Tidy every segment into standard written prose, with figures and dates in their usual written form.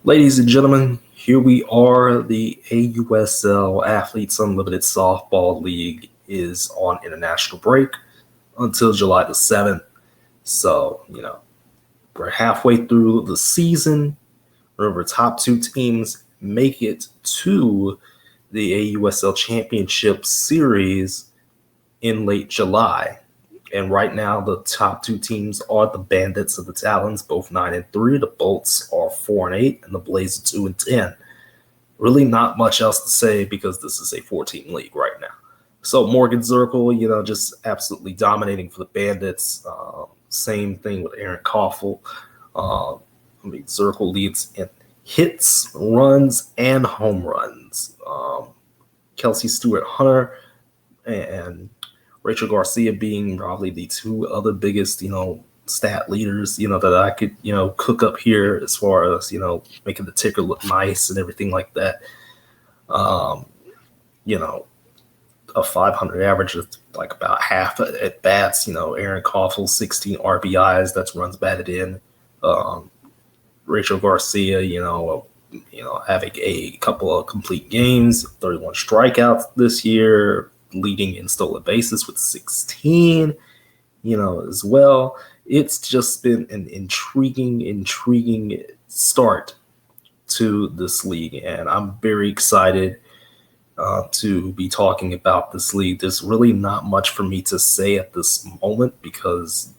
Ladies and gentlemen, here we are. The AUSL Athletes Unlimited Softball League is on international break until July the 7th. So, we're halfway through the season. Remember, top two teams make it to the AUSL Championship Series in late July. And right now, the top two teams are the Bandits of the Talons, both 9-3. The Bolts are 4-8, and the Blaze are 2-10. Really, not much else to say because this is a 14 league right now. So Morgan Zirkle, just absolutely dominating for the Bandits. Same thing with Aaron Koffel. Zirkle leads in hits, runs, and home runs. Kelsey Stewart Hunter and Rachel Garcia being probably the two other biggest, stat leaders, that I could, cook up here as far as, making the ticker look nice and everything like that. A 500 average is like about half at bats. Aaron Koffel, 16 RBIs, that's runs batted in. Rachel Garcia, having a couple of complete games, 31 strikeouts this year, leading in stolen bases with 16, as well. It's just been an intriguing start to this league, and I'm very excited to be talking about this league. There's really not much for me to say at this moment because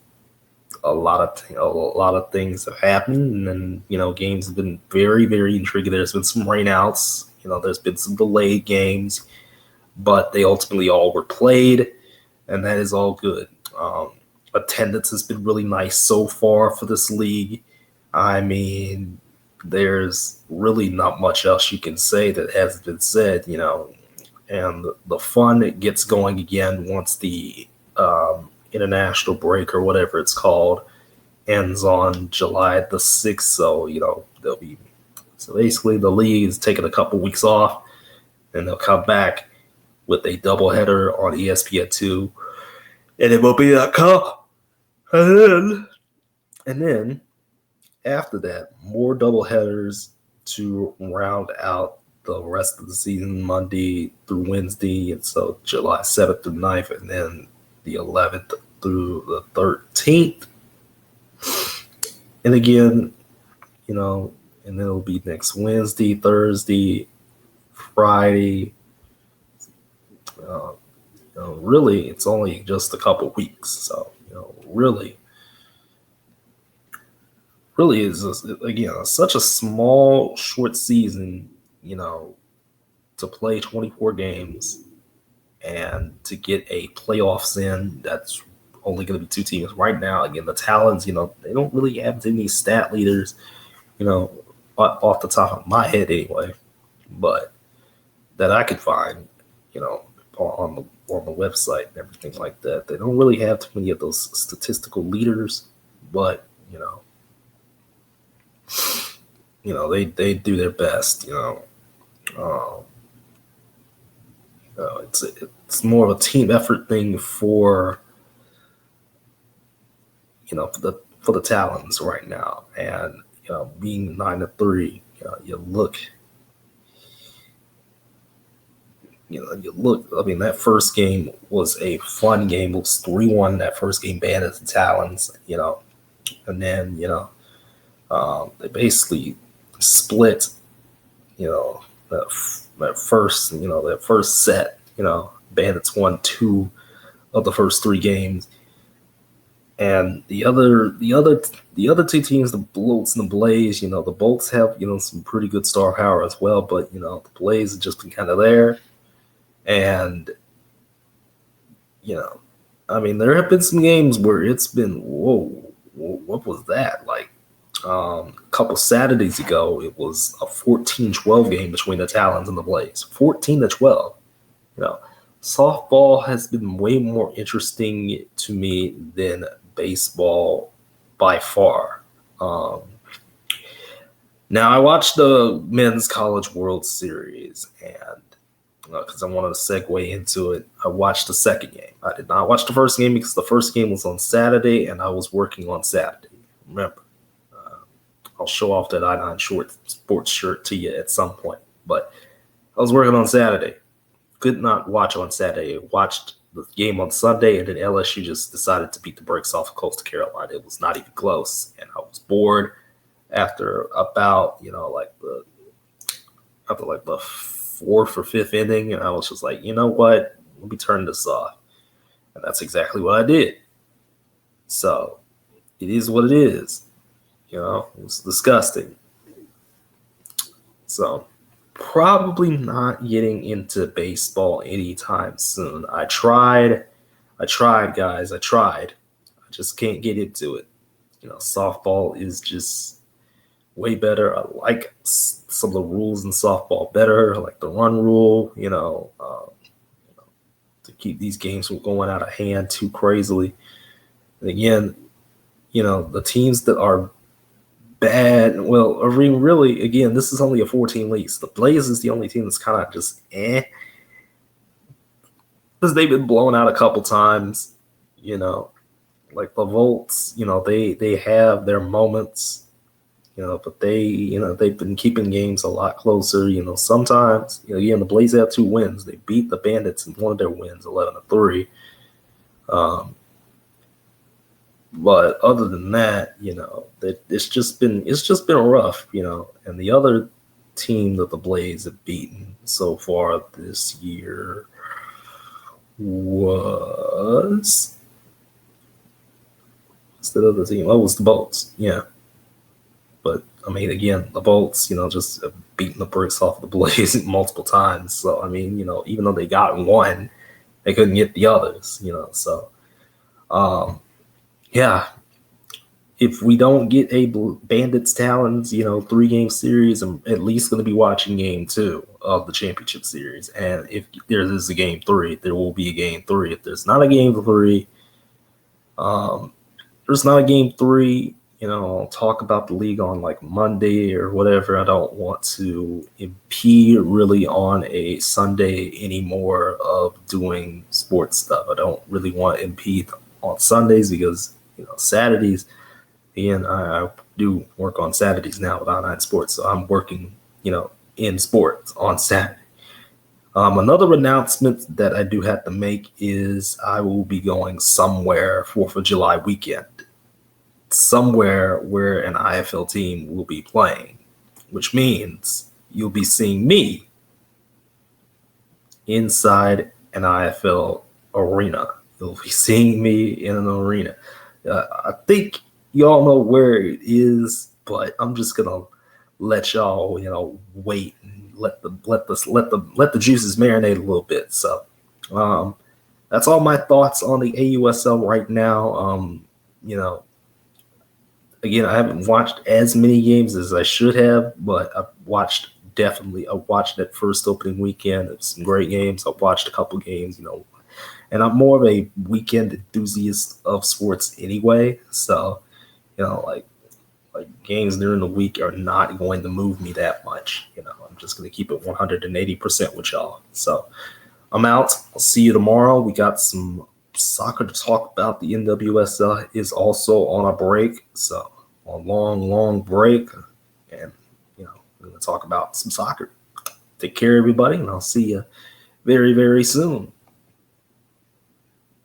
a lot of things have happened, and games have been very, very intriguing. There's been some rainouts, there's been some delayed games, but they ultimately all were played, and that is all good. Attendance has been really nice so far for this league. I mean, there's really not much else you can say that hasn't been said, and the fun gets going again once the international break or whatever it's called ends on July the 6th. So, so basically the league is taking a couple weeks off, and they'll come back with a doubleheader on ESPN2, and it will be a cup. And then after that, more doubleheaders to round out the rest of the season, Monday through Wednesday, and so July 7th through 9th, and then the 11th through the 13th. And again, and then it'll be next Wednesday, Thursday, Friday. Really, it's only just a couple weeks. So, really is, again, such a small, short season, to play 24 games and to get a playoffs in. That's only going to be two teams right now. Again, the Talons, they don't really have any stat leaders, off the top of my head anyway, but that I could find, on the website and everything like that. They don't really have too many of those statistical leaders, but they do their best. It's more of a team effort thing for for the Talons right now, and being 9-3, you look. I mean, that first game was a fun game. It was 3-1. That first game, Bandits and Talons, and then, they basically split, that first set, Bandits won 2 of the first 3 games. And the other two teams, the Bolts and the Blaze, the Bolts have, some pretty good star power as well, but, the Blaze have just been kind of there. And, I mean, there have been some games where it's been, whoa, what was that? Like, a couple Saturdays ago, it was a 14-12 game between the Talons and the Blaze. 14-12. Softball has been way more interesting to me than baseball by far. Now, I watched the Men's College World Series, and because I wanted to segue into it, I watched the second game. I did not watch the first game because the first game was on Saturday, and I was working on Saturday. Remember, I'll show off that I9 short sports shirt to you at some point. But I was working on Saturday. Could not watch on Saturday. Watched the game on Sunday, and then LSU just decided to beat the brakes off of Coastal Carolina. It was not even close, and I was bored after about the fourth or fifth inning, and I was just like, you know what? Let me turn this off, and that's exactly what I did. So it is what it is. It was disgusting. So probably not getting into baseball anytime soon. I tried, guys. I tried. I just can't get into it. Softball is just way better. I like some of the rules in softball better, like the run rule, to keep these games from going out of hand too crazily. And again, the teams that are bad. Well, I mean, really, again, this is only a 14 league. The Blaze is the only team that's kind of just because they've been blown out a couple times. Like the Volts, they have their moments, but they've been keeping games a lot closer. Sometimes, the Blaze have 2 wins. They beat the Bandits in one of their wins, 11-3. But other than that, it's just been rough, And the other team that the Blaze have beaten so far this year was the other team. Oh, it was the Bolts, yeah. But I mean, again, the Bolts, just beating the bricks off the Blaze multiple times. So I mean, even though they got one, they couldn't get the others, So. Yeah, if we don't get a Bandits Talons, 3-game series, I'm at least going to be watching game 2 of the championship series. And if there is a game 3, there will be a game 3. If there's not a game 3, I'll talk about the league on like Monday or whatever. I don't want to impede really on a Sunday anymore of doing sports stuff. I don't really want to impede on Sundays because Saturdays, again, I do work on Saturdays now with AUSL Sports, so I'm working in sports on Saturday. Another announcement that I do have to make is I will be going somewhere 4th of July weekend, somewhere where an IFL team will be playing, which means you'll be seeing me inside an IFL arena. You'll be seeing me in an arena. I think y'all know where it is, but I'm just gonna let y'all, wait and let the juices marinate a little bit. So, that's all my thoughts on the AUSL right now. Again, I haven't watched as many games as I should have, but I watched that first opening weekend. It's some great games. I've watched a couple games, and I'm more of a weekend enthusiast of sports anyway. So, like games during the week are not going to move me that much. I'm just going to keep it 180% with y'all. So I'm out. I'll see you tomorrow. We got some soccer to talk about. The NWSL is also on a break. So a long break. And, we're going to talk about some soccer. Take care, everybody, and I'll see you very, very soon.